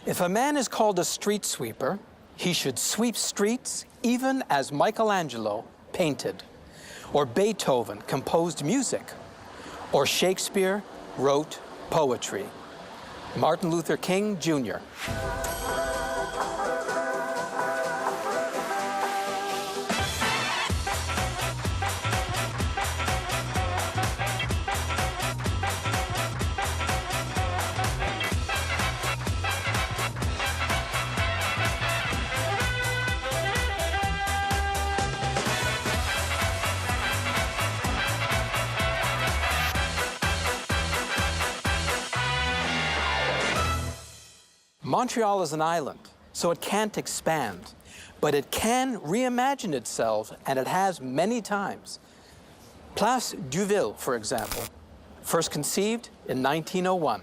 If a man is called a street sweeper, he should sweep streets even as Michelangelo painted, or Beethoven composed music, or Shakespeare wrote poetry. Martin Luther King, Jr. Montreal is an island, so it can't expand, but it can reimagine itself, and it has many times. Place Duville, for example, first conceived in 1901.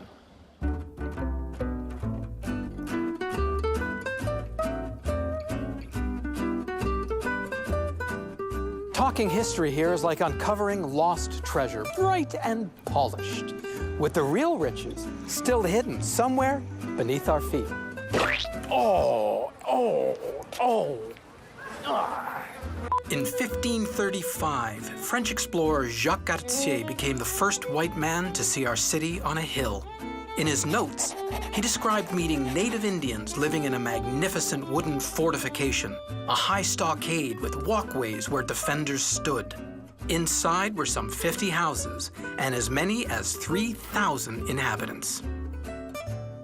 Talking history here is like uncovering lost treasure, bright and polished, with the real riches still hidden somewhere beneath our feet. In 1535, French explorer Jacques Cartier became the first white man to see our city on a hill. In his notes, he described meeting native Indians living in a magnificent wooden fortification, a high stockade with walkways where defenders stood. Inside were some 50 houses and as many as 3,000 inhabitants.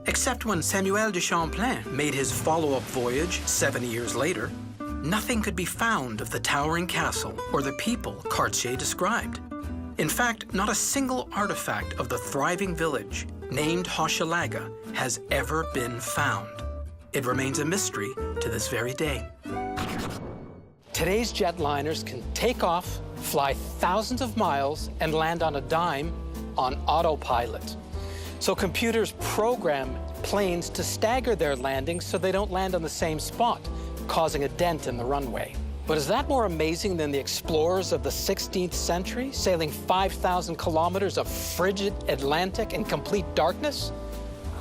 Except when Samuel de Champlain made his follow-up voyage 70 years later, nothing could be found of the towering castle or the people Cartier described. In fact, not a single artifact of the thriving village, named Hochelaga, has ever been found. It remains a mystery to this very day. Today's jetliners can take off, fly thousands of miles, and land on a dime on autopilot. So computers program planes to stagger their landings so they don't land on the same spot, causing a dent in the runway. But is that more amazing than the explorers of the 16th century, sailing 5,000 kilometers of frigid Atlantic in complete darkness,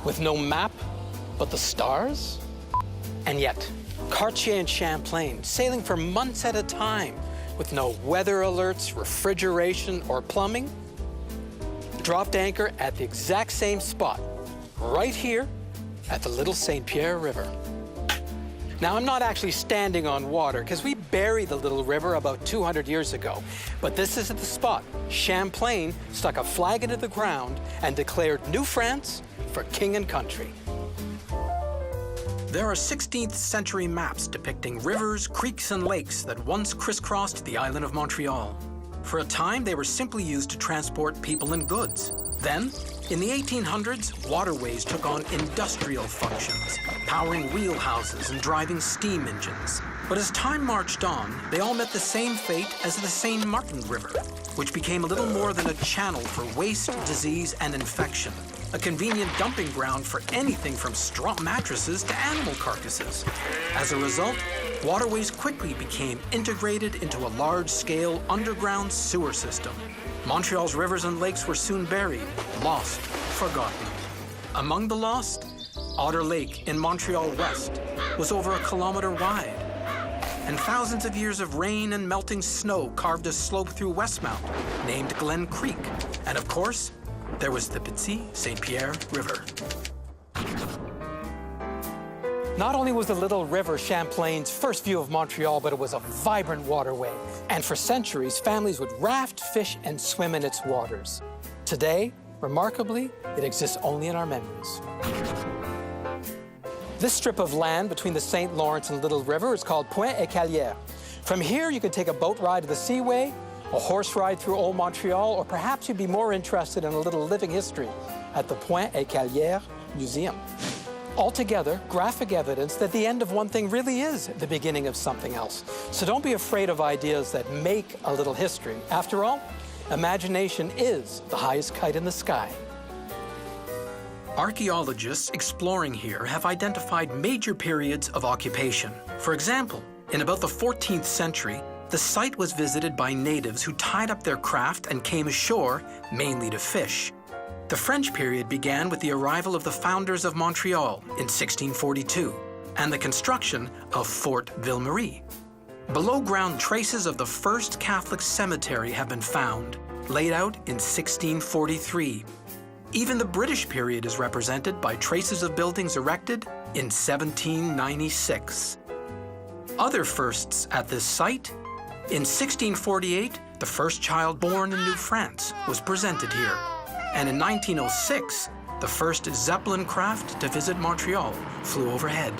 with no map but the stars? And yet, Cartier and Champlain, sailing for months at a time, with no weather alerts, refrigeration, or plumbing, dropped anchor at the exact same spot, right here at the Little St. Pierre River. Now, I'm not actually standing on water, because we buried the little river about 200 years ago. But this is the spot Champlain stuck a flag into the ground and declared New France for king and country. There are 16th century maps depicting rivers, creeks, and lakes that once crisscrossed the island of Montreal. For a time, they were simply used to transport people and goods. Then, in the 1800s, waterways took on industrial functions, powering wheelhouses and driving steam engines. But as time marched on, they all met the same fate as the St. Martin River, which became a little more than a channel for waste, disease, and infection, a convenient dumping ground for anything from straw mattresses to animal carcasses. As a result, waterways quickly became integrated into a large-scale underground sewer system. Montreal's rivers and lakes were soon buried, lost, forgotten. Among the lost, Otter Lake in Montreal West was over 1 kilometer wide. And thousands of years of rain and melting snow carved a slope through Westmount, named Glen Creek. And of course, there was the Petit St. Pierre River. Not only was the Little River Champlain's first view of Montreal, but it was a vibrant waterway. And for centuries, families would raft, fish, and swim in its waters. Today, remarkably, it exists only in our memories. This strip of land between the St. Lawrence and Little River is called Pointe-et-Calière. From here, you can take a boat ride to the Seaway, a horse ride through Old Montreal, or perhaps you'd be more interested in a little living history at the Pointe-et-Calière Museum. Altogether, graphic evidence that the end of one thing really is the beginning of something else. So don't be afraid of ideas that make a little history. After all, imagination is the highest kite in the sky. Archaeologists exploring here have identified major periods of occupation. For example, in about the 14th century, the site was visited by natives who tied up their craft and came ashore, mainly to fish. The French period began with the arrival of the founders of Montreal in 1642 and the construction of Fort Ville-Marie. Below ground traces of the first Catholic cemetery have been found, laid out in 1643. Even the British period is represented by traces of buildings erected in 1796. Other firsts at this site: in 1648, the first child born in New France was presented here. And in 1906, the first Zeppelin craft to visit Montreal flew overhead.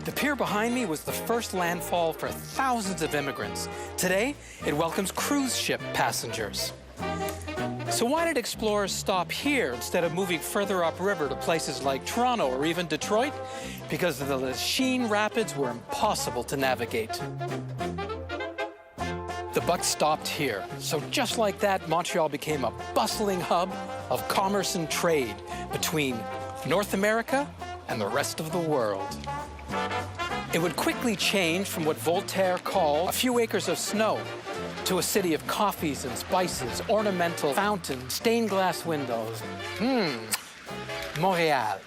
The pier behind me was the first landfall for thousands of immigrants. Today, it welcomes cruise ship passengers. So why did explorers stop here instead of moving further upriver to places like Toronto or even Detroit? Because the Lachine Rapids were impossible to navigate. The buck stopped here. So just like that, Montreal became a bustling hub of commerce and trade between North America and the rest of the world. It would quickly change from what Voltaire called a few acres of snow to a city of coffees and spices, ornamental fountains, stained glass windows. Montreal.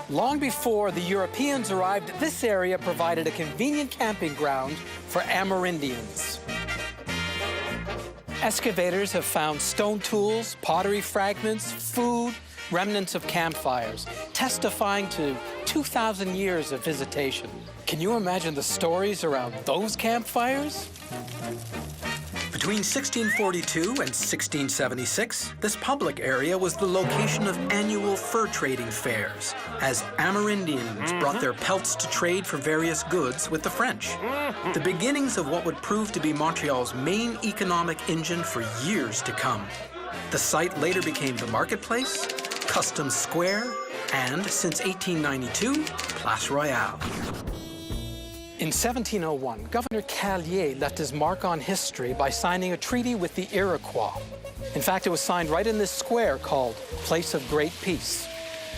Long before the Europeans arrived, this area provided a convenient camping ground for Amerindians. Excavators have found stone tools, pottery fragments, food, remnants of campfires, testifying to 2,000 years of visitation. Can you imagine the stories around those campfires? Between 1642 and 1676, this public area was the location of annual fur trading fairs, as Amerindians brought their pelts to trade for various goods with the French. The beginnings of what would prove to be Montreal's main economic engine for years to come. The site later became the marketplace, Customs Square, and, since 1892, Place Royale. In 1701, Governor Carlier left his mark on history by signing a treaty with the Iroquois. In fact, it was signed right in this square called Place of Great Peace.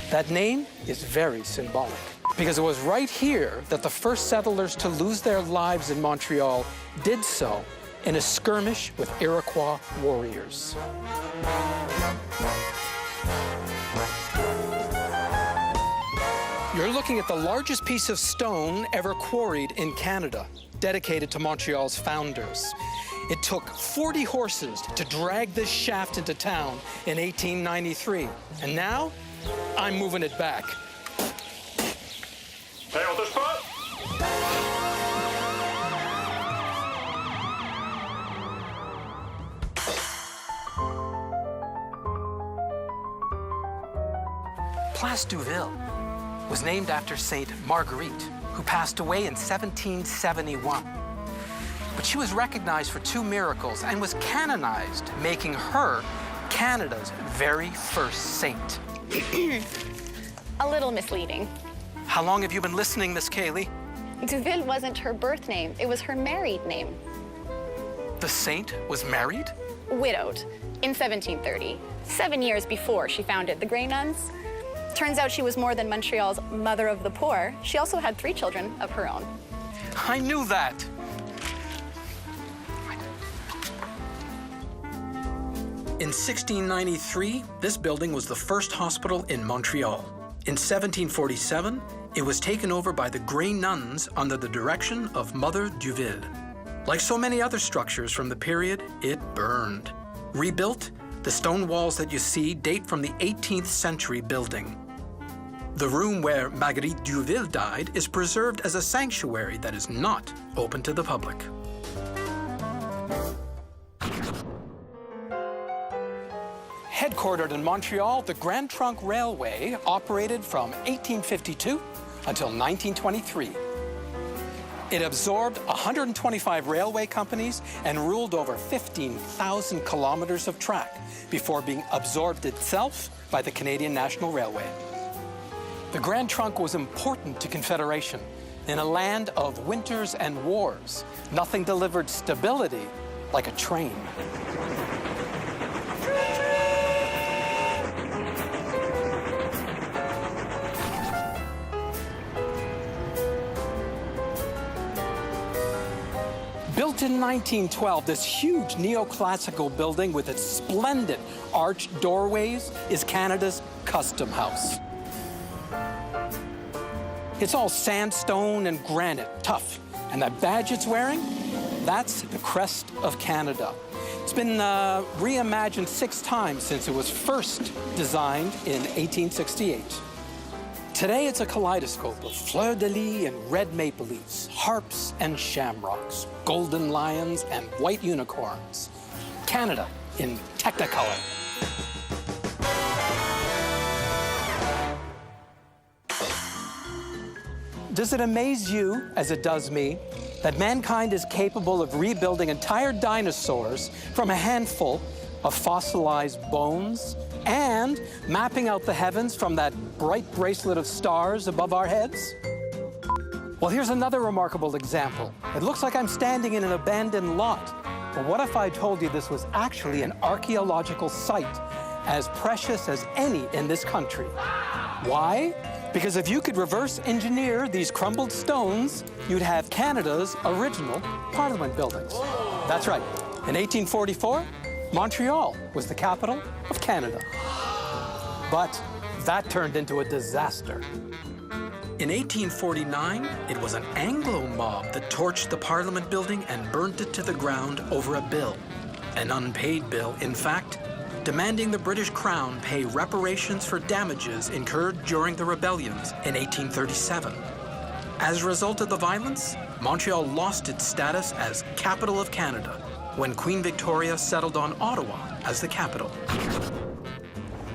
That name is very symbolic, because it was right here that the first settlers to lose their lives in Montreal did so in a skirmish with Iroquois warriors. You're looking at the largest piece of stone ever quarried in Canada, dedicated to Montreal's founders. It took 40 horses to drag this shaft into town in 1893. And now, I'm moving it back. Hey, on touche pas! Place Duville was named after Saint Marguerite, who passed away in 1771. But she was recognized for two miracles and was canonized, making her Canada's very first saint. A little misleading. How long have you been listening, Miss Cayley? Duville wasn't her birth name, it was her married name. The saint was married? Widowed in 1730, 7 years before she founded the Grey Nuns. Turns out she was more than Montreal's mother of the poor. She also had 3 children of her own. I knew that. In 1693, this building was the first hospital in Montreal. In 1747, it was taken over by the Grey Nuns under the direction of Mother Duville. Like so many other structures from the period, it burned. Rebuilt, the stone walls that you see date from the 18th century building. The room where Marguerite Duville died is preserved as a sanctuary that is not open to the public. Headquartered in Montreal, the Grand Trunk Railway operated from 1852 until 1923. It absorbed 125 railway companies and ruled over 15,000 kilometers of track before being absorbed itself by the Canadian National Railway. The Grand Trunk was important to Confederation. In a land of winters and wars, nothing delivered stability like a train. Built in 1912, this huge neoclassical building with its splendid arched doorways is Canada's Custom House. It's all sandstone and granite, tough. And that badge it's wearing, that's the crest of Canada. It's been reimagined 6 times since it was first designed in 1868. Today, it's a kaleidoscope of fleur-de-lis and red maple leaves, harps and shamrocks, golden lions and white unicorns. Canada in Technicolor. Does it amaze you, as it does me, that mankind is capable of rebuilding entire dinosaurs from a handful of fossilized bones and mapping out the heavens from that bright bracelet of stars above our heads? Well, here's another remarkable example. It looks like I'm standing in an abandoned lot. But what if I told you this was actually an archaeological site as precious as any in this country? Why? Because if you could reverse engineer these crumbled stones, you'd have Canada's original Parliament buildings. That's right. In 1844, Montreal was the capital of Canada. But that turned into a disaster. In 1849, it was an Anglo mob that torched the Parliament building and burnt it to the ground over a bill. An unpaid bill, in fact, demanding the British Crown pay reparations for damages incurred during the rebellions in 1837. As a result of the violence, Montreal lost its status as capital of Canada when Queen Victoria settled on Ottawa as the capital.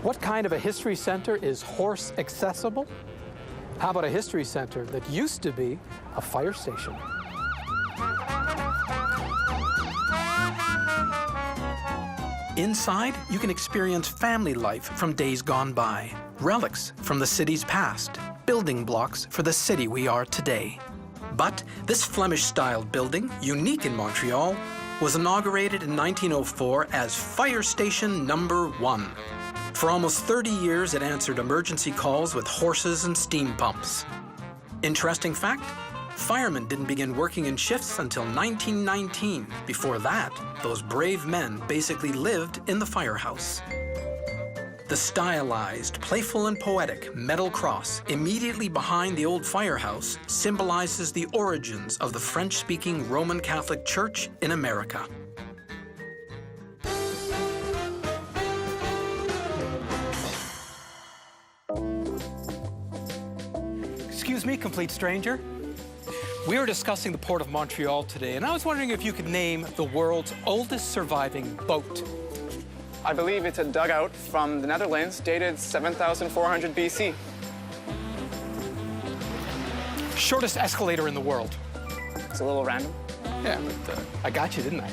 What kind of a history center is horse accessible? How about a history center that used to be a fire station? Inside, you can experience family life from days gone by, relics from the city's past, building blocks for the city we are today. But this Flemish-styled building, unique in Montreal, was inaugurated in 1904 as Fire Station Number 1. For almost 30 years, it answered emergency calls with horses and steam pumps. Interesting fact, firemen didn't begin working in shifts until 1919. Before that, those brave men basically lived in the firehouse. The stylized, playful and poetic metal cross immediately behind the old firehouse symbolizes the origins of the French-speaking Roman Catholic Church in America. Excuse me, complete stranger. We were discussing the Port of Montreal today, and I was wondering if you could name the world's oldest surviving boat. I believe it's a dugout from the Netherlands, dated 7,400 BC. Shortest escalator in the world. It's a little random. Yeah, but I got you, didn't I?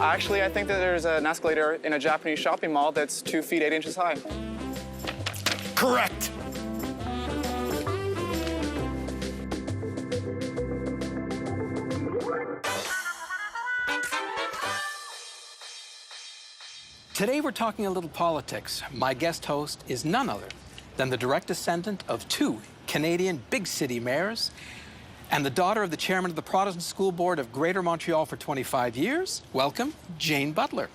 Actually, I think that there's an escalator in a Japanese shopping mall that's 2 feet 8 inches high. Correct. Today we're talking a little politics. My guest host is none other than the direct descendant of 2 Canadian big city mayors and the daughter of the chairman of the Protestant School Board of Greater Montreal for 25 years. Welcome, Jane Butler.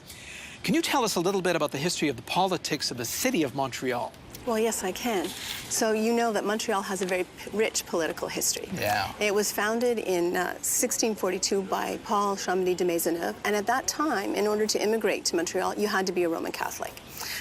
Can you tell us a little bit about the history of the politics of the city of Montreal? Well, yes, I can. So you know that Montreal has a very rich political history. Yeah. It was founded in 1642 by Paul Champagny de Maisonneuve, and at that time, in order to immigrate to Montreal, you had to be a Roman Catholic.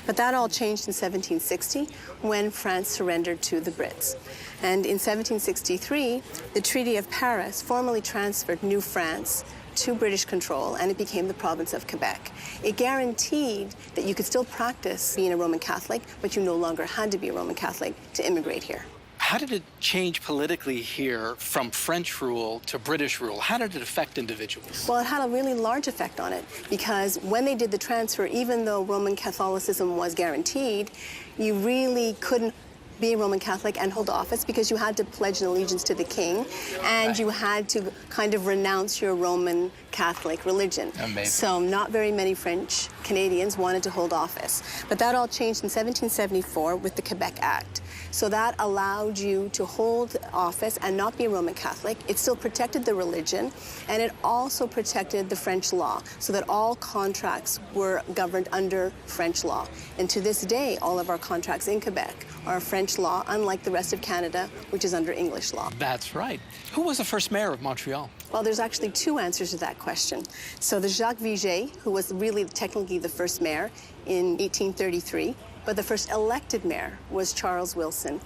But that all changed in 1760 when France surrendered to the Brits. And in 1763, the Treaty of Paris formally transferred New France to British control, and it became the province of Quebec. It guaranteed that you could still practice being a Roman Catholic, but you no longer had to be a Roman Catholic to immigrate here. How did it change politically here from French rule to British rule? How did it affect individuals? Well, it had a really large effect on it, because when they did the transfer, even though Roman Catholicism was guaranteed, you really couldn't be a Roman Catholic and hold office because you had to pledge an allegiance to the king, and you had to kind of renounce your Roman Catholic religion. Amazing. So not very many French Canadians wanted to hold office. But that all changed in 1774 with the Quebec Act. So that allowed you to hold office and not be a Roman Catholic. It still protected the religion, and it also protected the French law, so that all contracts were governed under French law. And to this day, all of our contracts in Quebec are French law, unlike the rest of Canada, which is under English law. That's right. Who was the first mayor of Montreal? Well, there's actually two answers to that question. So there's Jacques Vigée, who was really technically the first mayor in 1833, but the first elected mayor was Charles Wilson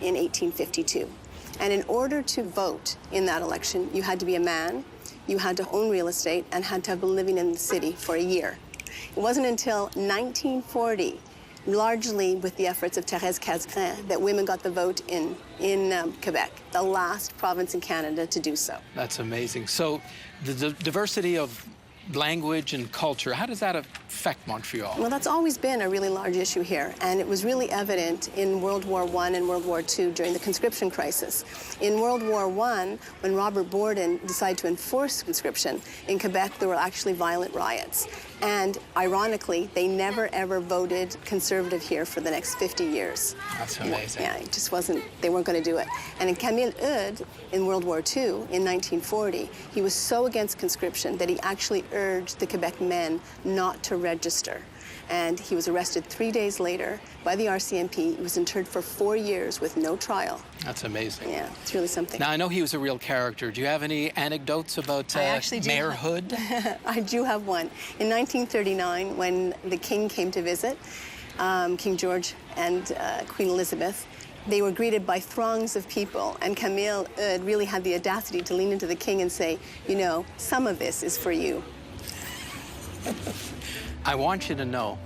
in 1852. And in order to vote in that election, you had to be a man, you had to own real estate, and had to have been living in the city for a year. It wasn't until 1940, largely with the efforts of Thérèse Casgrain, that women got the vote in Quebec, the last province in Canada to do so. That's amazing. So the diversity of language and culture, how does that affect Montreal? Well, that's always been a really large issue here, and it was really evident in World War I and World War II during the conscription crisis. In World War I, when Robert Borden decided to enforce conscription, in Quebec there were actually violent riots. And ironically, they never ever voted conservative here for the next 50 years. That's amazing. Yeah, it just wasn't, they weren't going to do it. And in Camille Eudes, in World War II, in 1940, he was so against conscription that he actually urged the Quebec men not to register. And he was arrested 3 days later by the RCMP. He was interned for 4 years with no trial. That's amazing. Yeah, it's really something. Now, I know he was a real character. Do you have any anecdotes about mayorhood? I do have one. In 1939, when the king came to visit, King George and Queen Elizabeth, they were greeted by throngs of people, and Camille Eudes really had the audacity to lean into the king and say, you know, some of this is for you. I want you to know,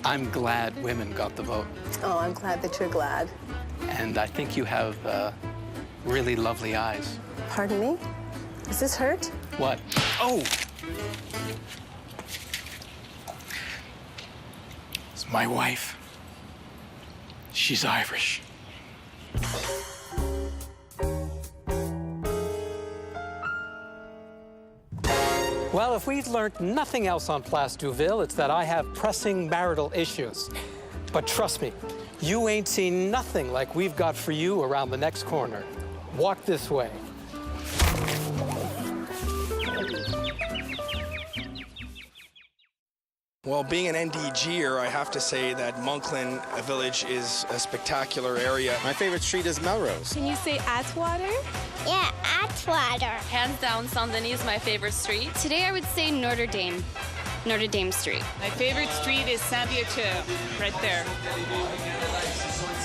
I'm glad women got the vote. Oh, I'm glad that you're glad. And I think you have really lovely eyes. Pardon me? Does this hurt? What? Oh! It's my wife. She's Irish. Well, if we've learned nothing else on Place Douville, it's that I have pressing marital issues. But trust me, you ain't seen nothing like we've got for you around the next corner. Walk this way. Well, being an NDGer, I have to say that Monklin Village is a spectacular area. My favorite street is Melrose. Can you say Atwater? Yeah, Atwater. Hands down, Saint-Denis is my favorite street. Today I would say Notre Dame Street. My favorite street is Saint-Viateur, right there.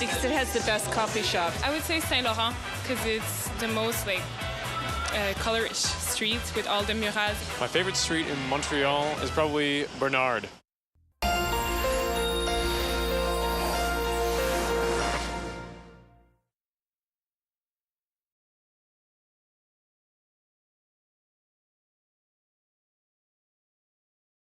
Because it has the best coffee shop. I would say Saint-Laurent, because it's the most colorish street with all the murals. My favorite street in Montreal is probably Bernard.